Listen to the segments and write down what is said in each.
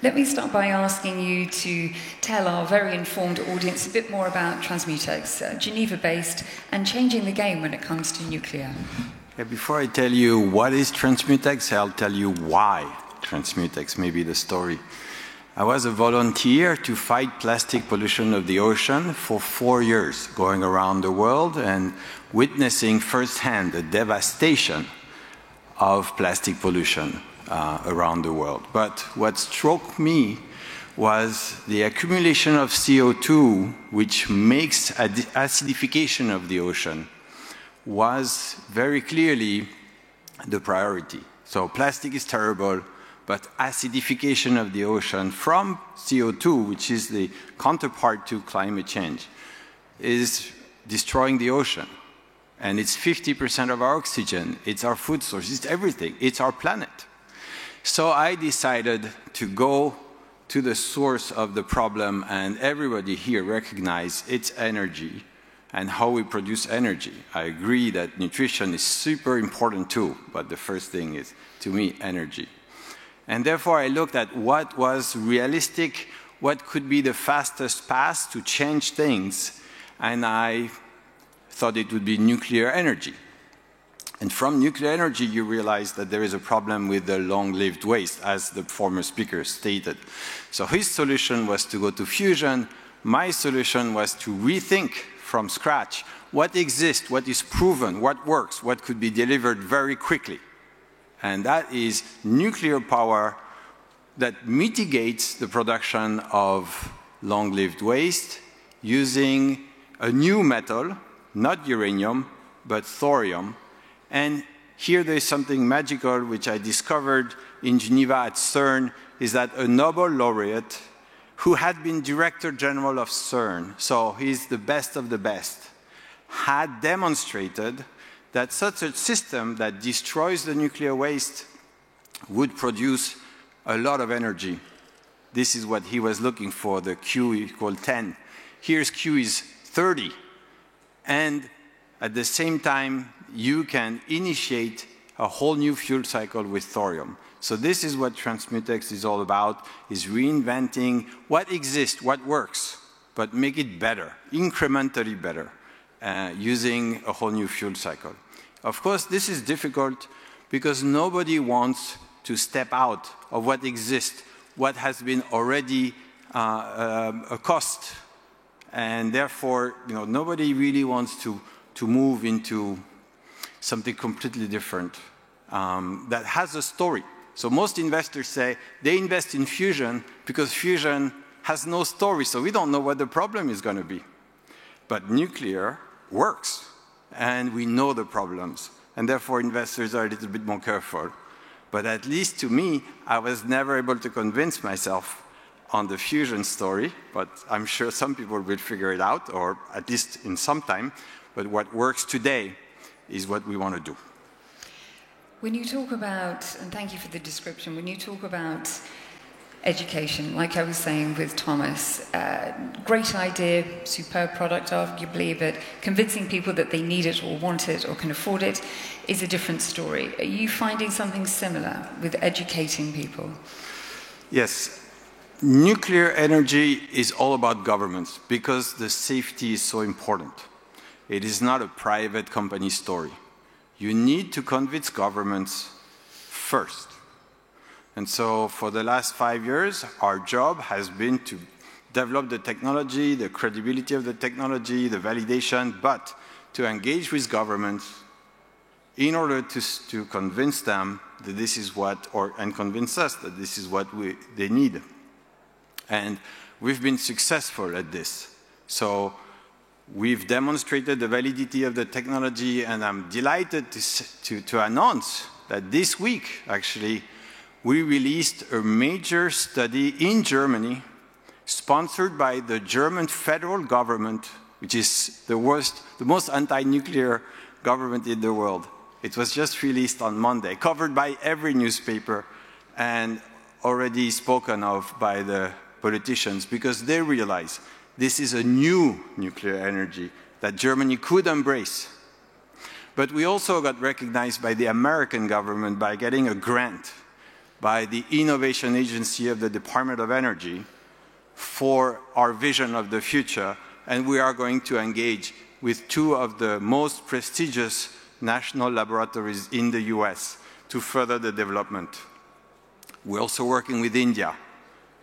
Let me start by asking you to tell our very informed audience a bit more about Transmutex, Geneva-based, and changing the game when it comes to nuclear. Yeah, before I tell you what is Transmutex, I'll tell you why Transmutex, maybe the story. I was a volunteer to fight plastic pollution of the ocean for 4 years, going around the world and witnessing firsthand the devastation of plastic pollution around the world. But what struck me was the accumulation of CO2, which makes acidification of the ocean, was very clearly the priority. So plastic is terrible, but acidification of the ocean from CO2, which is the counterpart to climate change, is destroying the ocean. And it's 50% of our oxygen, it's our food source, it's everything, it's our planet. So I decided to go to the source of the problem, and everybody here recognizes it's energy and how we produce energy. I agree that nutrition is super important too, but the first thing is, to me, energy. And therefore I looked at what was realistic, what could be the fastest path to change things, and I thought it would be nuclear energy. And from nuclear energy, you realize that there is a problem with the long-lived waste, as the former speaker stated. So his solution was to go to fusion. My solution was to rethink from scratch what exists, what is proven, what works, what could be delivered very quickly. And that is nuclear power that mitigates the production of long-lived waste using a new metal, not uranium, but thorium. And here there is something magical which I discovered in Geneva at CERN, is that a Nobel laureate who had been Director General of CERN, so he's the best of the best, had demonstrated that such a system that destroys the nuclear waste would produce a lot of energy. This is what he was looking for, the Q equal 10. Here's Q is 30. And at the same time, you can initiate a whole new fuel cycle with thorium. So this is what Transmutex is all about, is reinventing what exists, what works, but make it better, incrementally better, using a whole new fuel cycle. Of course, this is difficult because nobody wants to step out of what exists, what has been already a cost. And therefore, nobody really wants to move into something completely different that has a story. So most investors say they invest in fusion because fusion has no story, so we don't know what the problem is going to be. But nuclear works, and we know the problems, and therefore investors are a little bit more careful. But at least to me, I was never able to convince myself on the fusion story, but I'm sure some people will figure it out, or at least in some time. But what works today is what we want to do. When you talk about, and thank you for the description, when you talk about education, like I was saying with Thomas, great idea, superb product arguably, but convincing people that they need it or want it or can afford it is a different story. Are you finding something similar with educating people? Yes. Nuclear energy is all about governments because the safety is so important. It is not a private company story. You need to convince governments first. And so for the last 5 years, our job has been to develop the technology, the credibility of the technology, the validation, but to engage with governments in order to convince them that this is what, and convince us that this is what they need. And we've been successful at this. So we've demonstrated the validity of the technology, and I'm delighted to announce that this week, actually, we released a major study in Germany, sponsored by the German federal government, which is the most anti-nuclear government in the world. It was just released on Monday, covered by every newspaper, and already spoken of by the politicians, because they realize this is a new nuclear energy that Germany could embrace. But we also got recognized by the American government by getting a grant by the Innovation Agency of the Department of Energy for our vision of the future, and we are going to engage with two of the most prestigious national laboratories in the US to further the development. We're also working with India.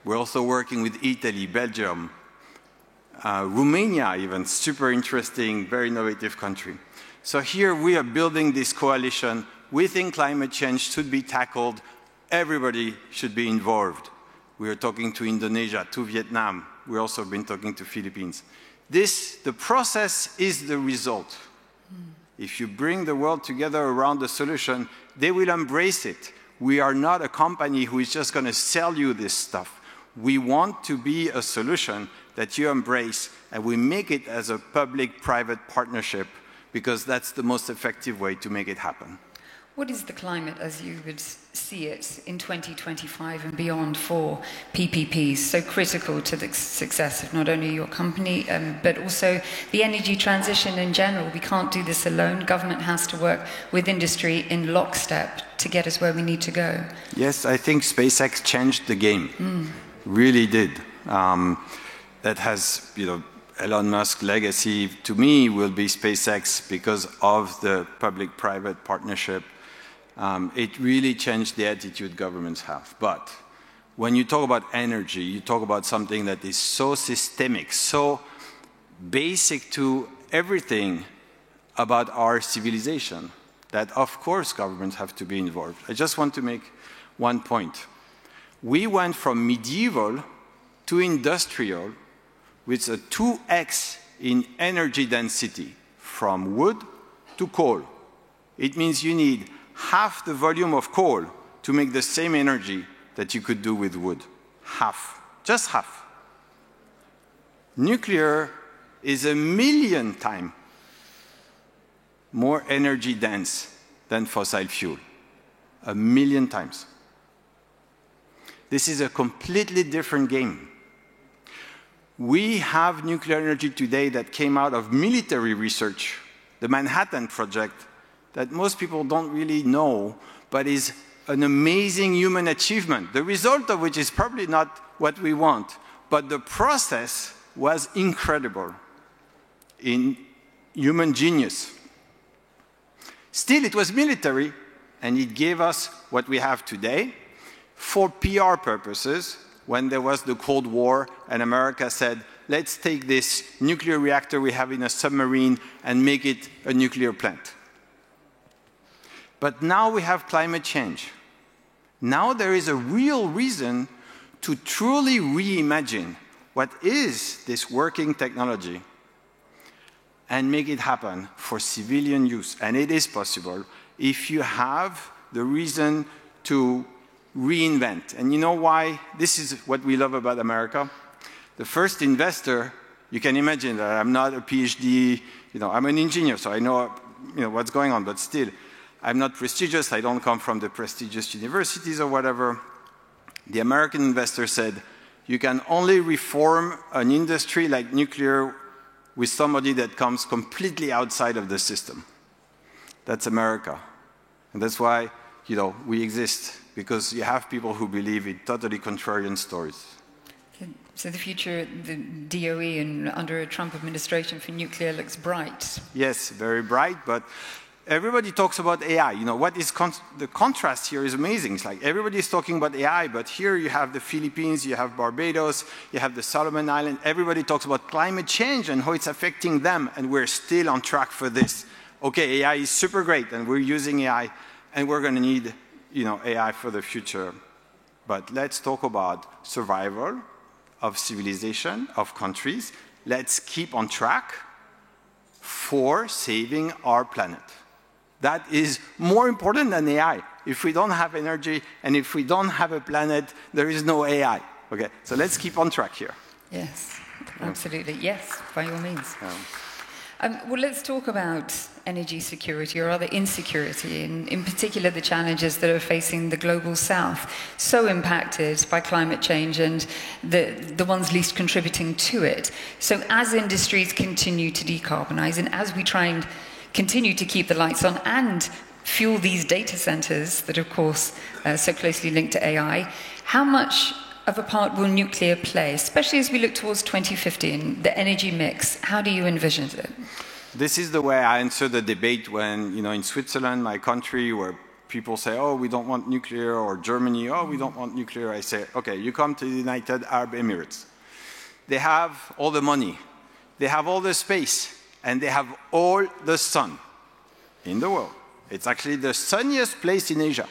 We're also working with Italy, Belgium, Romania even, super interesting, very innovative country. So here we are building this coalition. We think climate change should be tackled. Everybody should be involved. We are talking to Indonesia, to Vietnam. We've also been talking to Philippines. The process is the result. If you bring the world together around the solution, they will embrace it. We are not a company who is just going to sell you this stuff. We want to be a solution that you embrace, and we make it as a public-private partnership, because that's the most effective way to make it happen. What is the climate as you would see it in 2025 and beyond for PPPs, so critical to the success of not only your company, but also the energy transition in general? We can't do this alone. Government has to work with industry in lockstep to get us where we need to go. Yes, I think SpaceX changed the game. Really did. That has, Elon Musk's legacy, to me, will be SpaceX because of the public-private partnership. It really changed the attitude governments have. But when you talk about energy, you talk about something that is so systemic, so basic to everything about our civilization, that of course governments have to be involved. I just want to make one point. We went from medieval to industrial with a 2x in energy density, from wood to coal. It means you need half the volume of coal to make the same energy that you could do with wood. Half, just half. Nuclear is 1,000,000 times more energy dense than fossil fuel. 1,000,000 times. This is a completely different game. We have nuclear energy today that came out of military research, the Manhattan Project, that most people don't really know, but is an amazing human achievement, the result of which is probably not what we want, but the process was incredible in human genius. Still, it was military, and it gave us what we have today for PR purposes. When there was the Cold War and America said, let's take this nuclear reactor we have in a submarine and make it a nuclear plant. But now we have climate change. Now there is a real reason to truly reimagine what is this working technology and make it happen for civilian use. And it is possible if you have the reason to reinvent. And you know why? This is what we love about America. The first investor, you can imagine that I'm not a PhD, I'm an engineer, so I know, what's going on, but still, I'm not prestigious, I don't come from the prestigious universities or whatever. The American investor said, you can only reform an industry like nuclear with somebody that comes completely outside of the system. That's America. And that's why, we exist, because you have people who believe in totally contrarian stories. So the future, the DOE and under a Trump administration for nuclear looks bright. Yes, very bright, but everybody talks about AI. What is the contrast here is amazing. It's like everybody is talking about AI, but here you have the Philippines, you have Barbados, you have the Solomon Islands. Everybody talks about climate change and how it's affecting them, and we're still on track for this. Okay, AI is super great, and we're using AI, and we're going to need AI for the future. But let's talk about survival of civilization, of countries. Let's keep on track for saving our planet. That is more important than AI. If we don't have energy and if we don't have a planet, there is no AI. Okay, so let's keep on track here. Yes, absolutely. Yes, by all means. Well, let's talk about energy security, or rather insecurity, and in particular the challenges that are facing the global south, so impacted by climate change and the ones least contributing to it. So as industries continue to decarbonize and as we try and continue to keep the lights on and fuel these data centers that, of course, are so closely linked to AI. How much of a part will nuclear play, especially as we look towards 2050 and the energy mix? How do you envision it? This is the way I answer the debate when, in Switzerland, my country, where people say, oh, we don't want nuclear, or Germany, oh, we don't want nuclear. I say, okay, you come to the United Arab Emirates. They have all the money, they have all the space, and they have all the sun in the world. It's actually the sunniest place in Asia,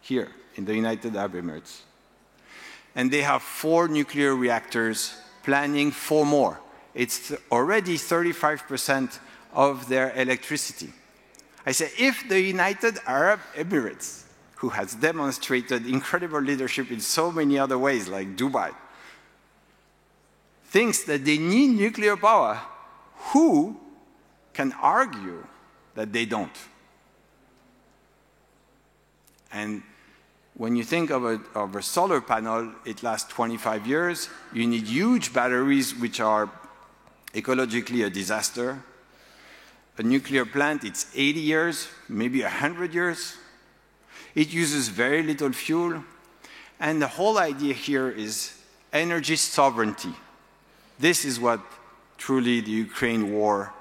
here in the United Arab Emirates. And they have 4 nuclear reactors, planning 4 more. It's already 35% of their electricity. I say, if the United Arab Emirates, who has demonstrated incredible leadership in so many other ways, like Dubai, thinks that they need nuclear power, who can argue that they don't? And when you think of a solar panel, it lasts 25 years. You need huge batteries, which are ecologically a disaster. A nuclear plant, it's 80 years, maybe 100 years. It uses very little fuel. And the whole idea here is energy sovereignty. This is what truly the Ukraine war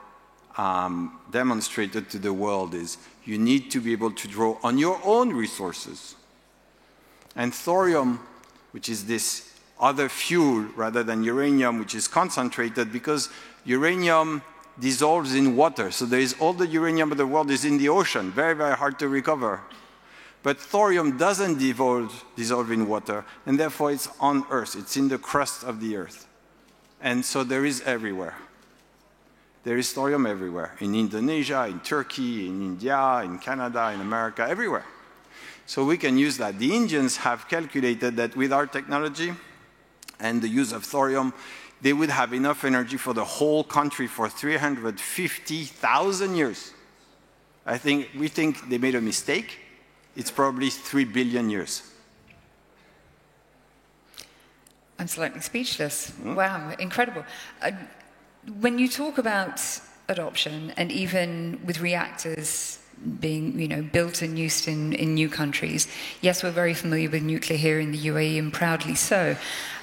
demonstrated to the world is you need to be able to draw on your own resources. And thorium, which is this other fuel rather than uranium, which is concentrated, because uranium dissolves in water. So there is all the uranium of the world is in the ocean, very, very hard to recover. But thorium doesn't dissolve in water, and therefore it's on Earth. It's in the crust of the Earth. And so there is everywhere. There is thorium everywhere, in Indonesia, in Turkey, in India, in Canada, in America, everywhere. So we can use that. The Indians have calculated that with our technology and the use of thorium, they would have enough energy for the whole country for 350,000 years. We think they made a mistake. It's probably 3 billion years. I'm slightly speechless. Wow, incredible. When you talk about adoption, and even with reactors being built and used in new countries, yes, we're very familiar with nuclear here in the UAE, and proudly so.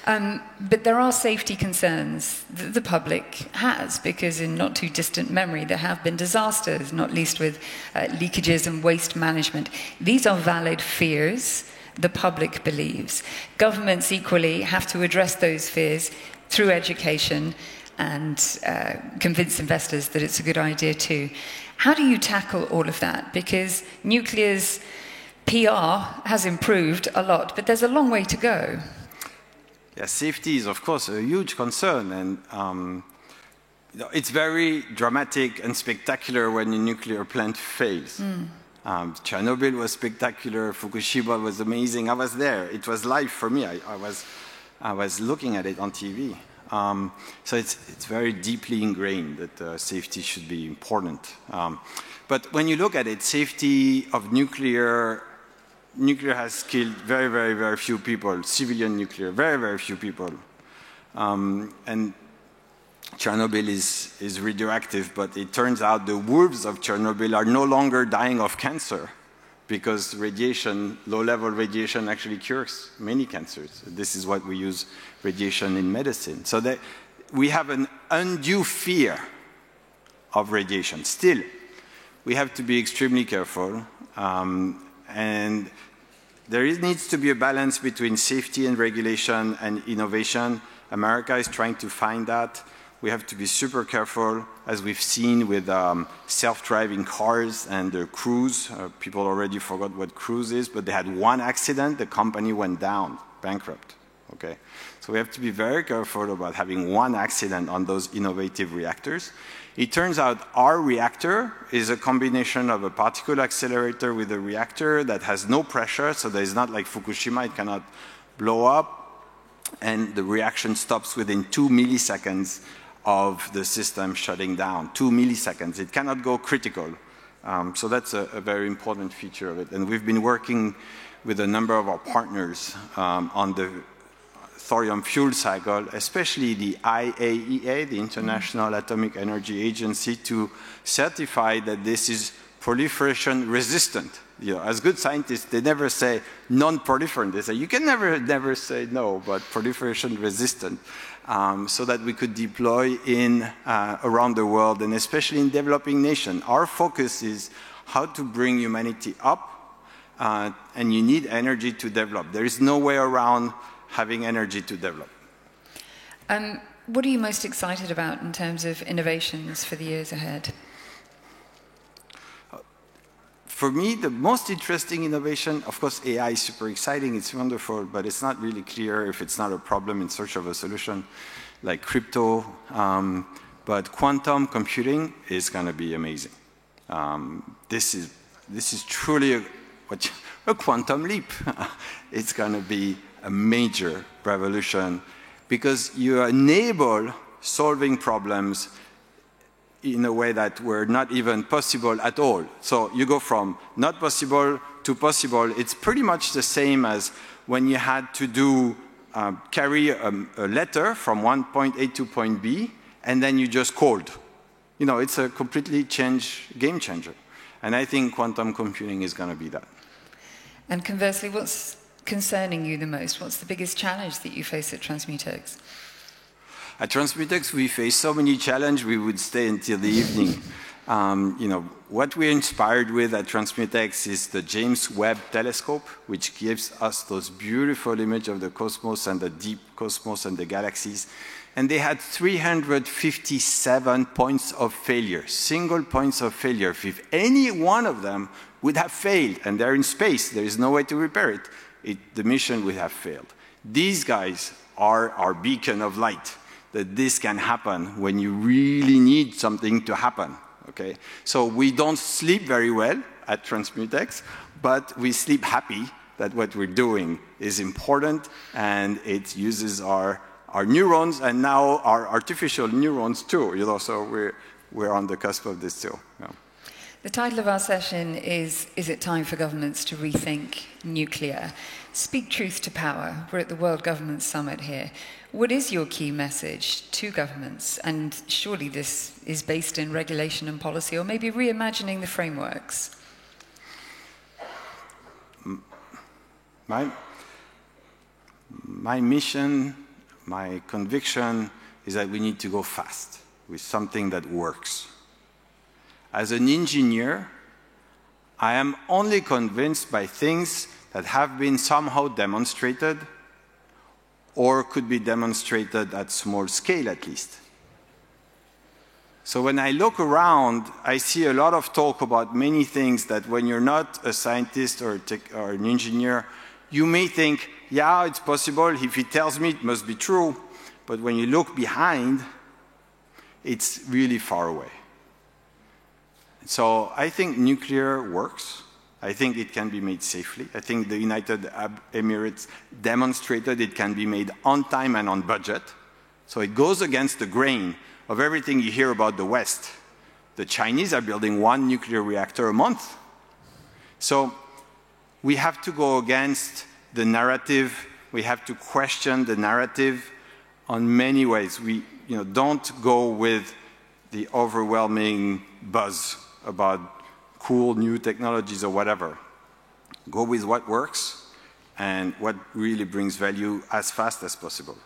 But there are safety concerns that the public has, because in not too distant memory there have been disasters, not least with leakages and waste management. These are valid fears the public believes. Governments equally have to address those fears through education and convince investors that it's a good idea too. How do you tackle all of that? Because nuclear's PR has improved a lot, but there's a long way to go. Yeah, safety is, of course, a huge concern. And it's very dramatic and spectacular when a nuclear plant fails. Chernobyl was spectacular. Fukushima was amazing. I was there. It was live for me. I was looking at it on TV. So it's very deeply ingrained that safety should be important. But when you look at it, safety of nuclear has killed very, very, very few people. Civilian nuclear, very, very few people. And Chernobyl is radioactive, but it turns out the wolves of Chernobyl are no longer dying of cancer, because radiation, low-level radiation, actually cures many cancers. This is what we use radiation in medicine. So that we have an undue fear of radiation. Still, we have to be extremely careful. And there needs to be a balance between safety and regulation and innovation. America is trying to find that. We have to be super careful, as we've seen with self-driving cars and the cruise. People already forgot what cruise is, but they had one accident, the company went down, bankrupt. Okay? So we have to be very careful about having one accident on those innovative reactors. It turns out our reactor is a combination of a particle accelerator with a reactor that has no pressure, so there's not like Fukushima, it cannot blow up, and the reaction stops within 2 milliseconds of the system shutting down. 2 milliseconds. It cannot go critical. So that's a very important feature of it. And we've been working with a number of our partners on the thorium fuel cycle, especially the IAEA, the International Atomic Energy Agency, to certify that this is proliferation resistant. You know, as good scientists, they never say non-proliferant. They say, you can never say no, but proliferation resistant, so that we could deploy in around the world, and especially in developing nations. Our focus is how to bring humanity up, and you need energy to develop. There is no way around having energy to develop. What are you most excited about in terms of innovations for the years ahead? For me, the most interesting innovation, of course, AI is super exciting, it's wonderful, but it's not really clear if it's not a problem in search of a solution, like crypto. But quantum computing is going to be amazing. This is truly a quantum leap. It's going to be a major revolution because you enable solving problems in a way that were not even possible at all. So you go from not possible to possible. It's pretty much the same as when you had to carry a letter from one point A to point B, and then you just called. You know, it's a completely game changer. And I think quantum computing is going to be that. And conversely, what's concerning you the most? What's the biggest challenge that you face at Transmutex? At Transmutex, we face so many challenges, we would stay until the evening. You know, what we're inspired with at Transmutex is the James Webb Telescope, which gives us those beautiful images of the cosmos and the deep cosmos and the galaxies. And they had 357 points of failure, single points of failure. If any one of them would have failed, and they're in space, there is no way to repair it, the mission would have failed. These guys are our beacon of light, that this can happen when you really need something to happen, okay? So we don't sleep very well at Transmutex, but we sleep happy that what we're doing is important, and it uses our neurons, and now our artificial neurons too, you know, so we're on the cusp of this too. Yeah. The title of our session is it time for governments to rethink nuclear? Speak truth to power. We're at the World Government Summit here. What is your key message to governments? And surely this is based in regulation and policy, or maybe reimagining the frameworks. My mission, my conviction is that we need to go fast with something that works. As an engineer, I am only convinced by things that have been somehow demonstrated or could be demonstrated at small scale at least. So when I look around, I see a lot of talk about many things that when you're not a scientist or an engineer, you may think, yeah, it's possible. If he tells me, it must be true. But when you look behind, it's really far away. So I think nuclear works. I think it can be made safely. I think the United Arab Emirates demonstrated it can be made on time and on budget. So it goes against the grain of everything you hear about the West. The Chinese are building 1 nuclear reactor a month. So we have to go against the narrative. We have to question the narrative on many ways. We don't go with the overwhelming buzz about cool new technologies or whatever. Go with what works and what really brings value as fast as possible.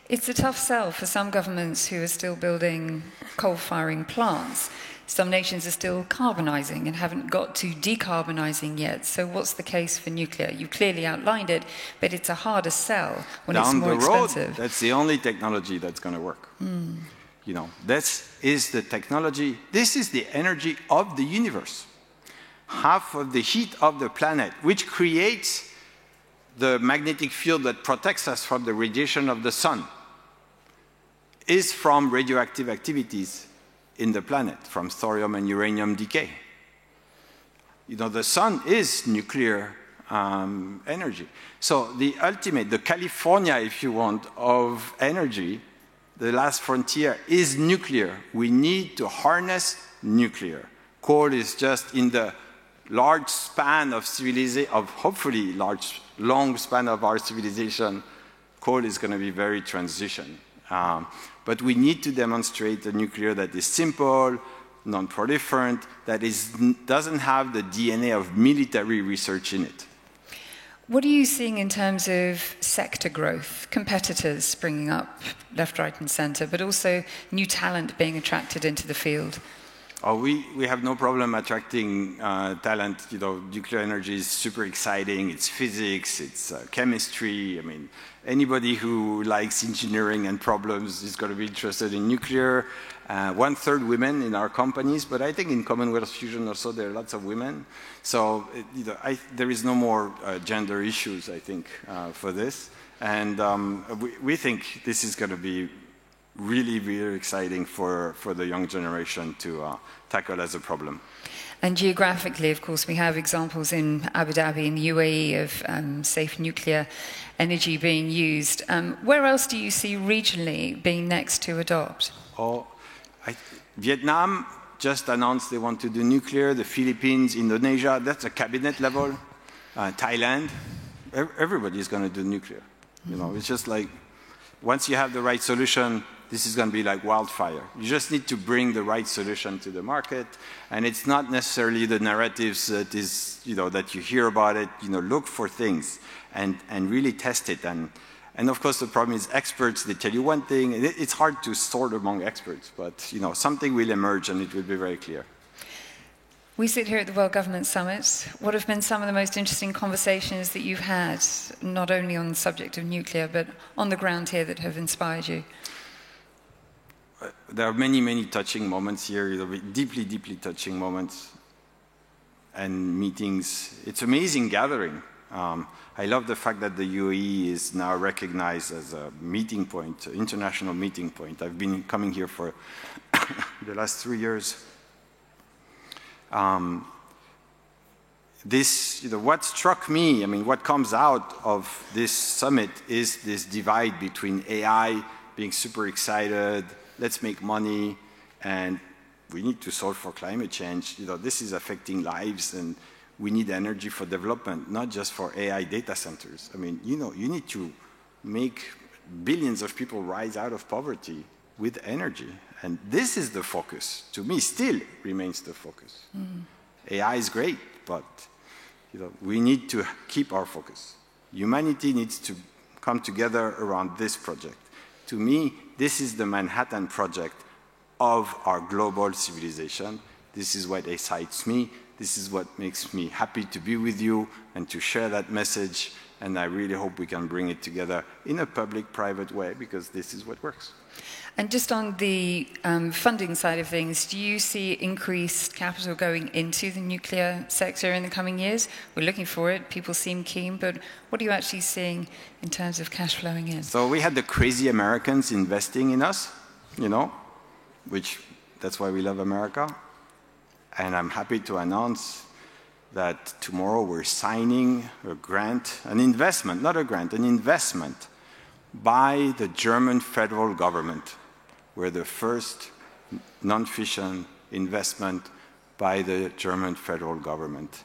It's a tough sell for some governments who are still building coal-firing plants. Some nations are still carbonizing and haven't got to decarbonizing yet. So what's the case for nuclear? You clearly outlined it, but it's a harder sell when it's more expensive. Down the road, that's the only technology that's going to work. You know, this is the technology, this is the energy of the universe. Half of the heat of the planet, which creates the magnetic field that protects us from the radiation of the sun, is from radioactive activities in the planet, from thorium and uranium decay. You know, the sun is nuclear energy. So the ultimate, the California, if you want, of energy, the last frontier is nuclear. We need to harness nuclear. Coal is just in the large span of civilization, hopefully long span of our civilization. Coal is going to be very transition. But we need to demonstrate a nuclear that is simple, non-proliferant, that doesn't have the DNA of military research in it. What are you seeing in terms of sector growth, competitors springing up left, right, and centre, but also new talent being attracted into the field? Oh, we have no problem attracting talent. You know, nuclear energy is super exciting. It's physics, it's chemistry. I mean, anybody who likes engineering and problems is going to be interested in nuclear. 1/3 women in our companies, but I think in Commonwealth Fusion also there are lots of women. So you know, there is no more gender issues, I think, for this. And we think this is going to be really, really exciting for the young generation to tackle as a problem. And geographically, of course, we have examples in Abu Dhabi and UAE of safe nuclear energy being used. Where else do you see regionally being next to adopt? Vietnam just announced they want to do nuclear. The Philippines, Indonesia, that's a cabinet level. Thailand, everybody is going to do nuclear. You know, it's just like once you have the right solution, this is going to be like wildfire. You just need to bring the right solution to the market, and it's not necessarily the narratives that is, you know, that you hear about it. You know, look for things and really test it. And of course, the problem is experts. They tell you one thing. It's hard to sort among experts, but you know, something will emerge, and it will be very clear. We sit here at the World Government Summit. What have been some of the most interesting conversations that you've had, not only on the subject of nuclear, but on the ground here that have inspired you? There are many, many touching moments here, deeply, deeply touching moments and meetings. It's amazing gathering. I love the fact that the UAE is now recognized as a meeting point, international meeting point. I've been coming here for the last 3 years. What struck me, I mean, what comes out of this summit is this divide between AI being super excited, let's make money, and we need to solve for climate change. You know, this is affecting lives, and we need energy for development, not just for AI data centers. I mean, you know, you need to make billions of people rise out of poverty with energy. And this is the focus. To me, still remains the focus. AI is great, but you know, we need to keep our focus. Humanity needs to come together around this project. To me, this is the Manhattan Project of our global civilization. This is what excites me. This is what makes me happy to be with you and to share that message. And I really hope we can bring it together in a public-private way, because this is what works. And just on the funding side of things, do you see increased capital going into the nuclear sector in the coming years? We're looking for it. People seem keen. But what are you actually seeing in terms of cash flowing in? So we had the crazy Americans investing in us, you know, that's why we love America. And I'm happy to announce that tomorrow we're signing a grant, an investment, not a grant, an investment by the German federal government. We're the first non-fission investment by the German federal government,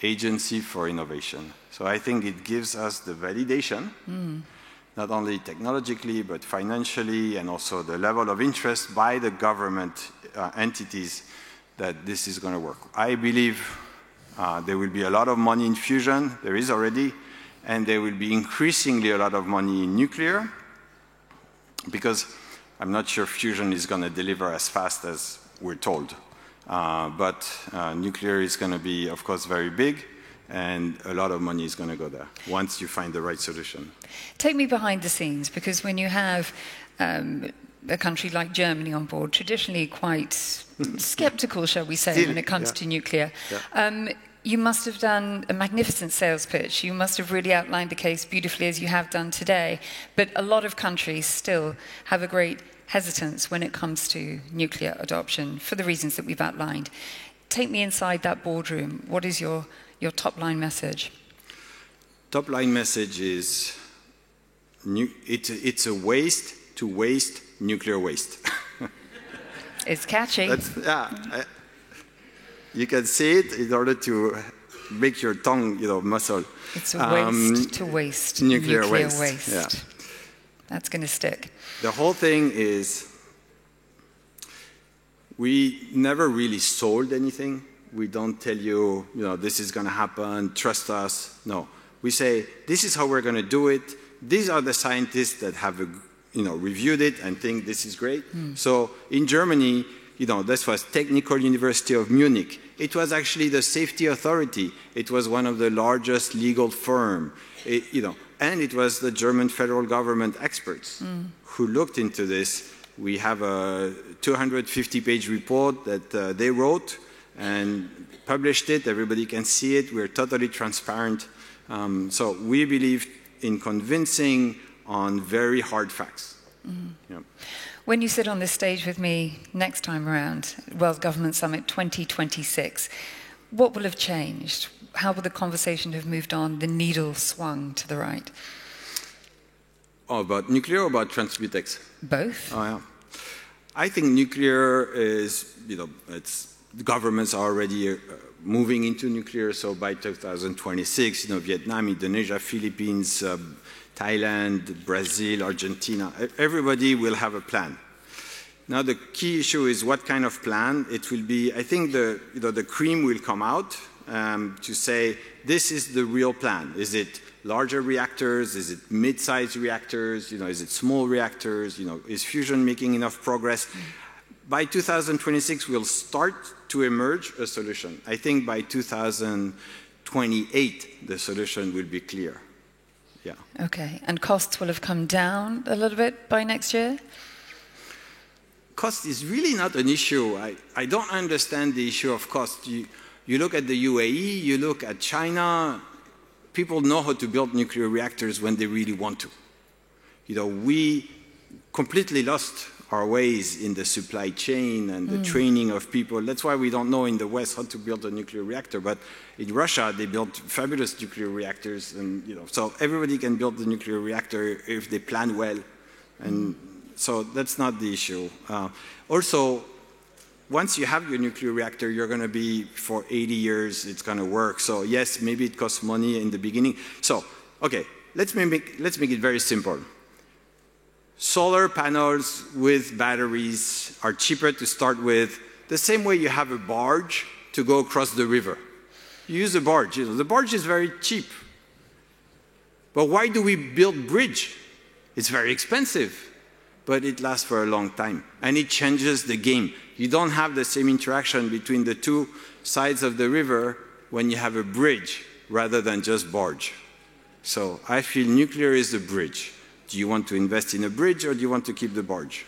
Agency for Innovation. So I think it gives us the validation, not only technologically, but financially, and also the level of interest by the government entities that this is going to work. I believe there will be a lot of money in fusion. There is already. And there will be increasingly a lot of money in nuclear, because I'm not sure fusion is going to deliver as fast as we're told. But nuclear is going to be, of course, very big, and a lot of money is going to go there once you find the right solution. Take me behind the scenes, because when you have a country like Germany on board, traditionally quite skeptical, shall we say, when it comes to nuclear, you must have done a magnificent sales pitch. You must have really outlined the case beautifully, as you have done today. But a lot of countries still have a great hesitance when it comes to nuclear adoption for the reasons that we've outlined. Take me inside that boardroom. What is your top-line message? Top-line message is it's a waste to waste nuclear waste. It's catchy. You can say it in order to make your tongue, you know, muscle. It's a waste to waste nuclear waste. Yeah. That's going to stick. The whole thing is, we never really sold anything. We don't tell you, this is going to happen, trust us. No. We say, this is how we're going to do it. These are the scientists that have, reviewed it and think this is great. So in Germany, this was Technical University of Munich. It was actually the safety authority. It was one of the largest legal firms, and it was the German federal government experts who looked into this. We have a 250-page report that they wrote and published it. Everybody can see it. We're totally transparent. So we believe in convincing on very hard facts. Yeah. When you sit on this stage with me next time around, World Government Summit 2026, what will have changed? How will the conversation have moved on, the needle swung to the right? Oh, about nuclear or about TransMutex? Both. Oh, yeah. I think nuclear is, the governments are already moving into nuclear. So by 2026, Vietnam, Indonesia, Philippines, Thailand, Brazil, Argentina, everybody will have a plan. Now the key issue is what kind of plan it will be. I think the cream will come out to say this is the real plan. Is it larger reactors? Is it mid-sized reactors? Is it small reactors? Is fusion making enough progress? By 2026, we'll start to emerge a solution. I think by 2028, the solution will be clear. Yeah. Okay, and costs will have come down a little bit by next year? Cost is really not an issue. I don't understand the issue of cost. You look at the UAE, you look at China, people know how to build nuclear reactors when they really want to. We completely lost our ways in the supply chain and the training of people. That's why we don't know in the West how to build a nuclear reactor. But in Russia, they built fabulous nuclear reactors, and so everybody can build the nuclear reactor if they plan well. And so that's not the issue. Also, once you have your nuclear reactor, you're going to be for 80 years. It's going to work. So yes, maybe it costs money in the beginning. So okay, let's make it very simple. Solar panels with batteries are cheaper to start with, the same way you have a barge to go across the river. You use a barge. The barge is very cheap. But why do we build bridge? It's very expensive, but it lasts for a long time. And it changes the game. You don't have the same interaction between the two sides of the river when you have a bridge rather than just barge. So I feel nuclear is a bridge. Do you want to invest in a bridge or do you want to keep the barge?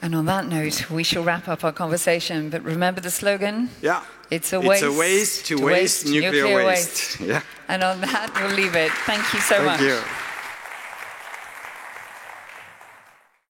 And on that note, we shall wrap up our conversation. But remember the slogan? Yeah. It's a waste to waste nuclear waste. Yeah. And on that, we'll leave it. Thank you so much. Thank you.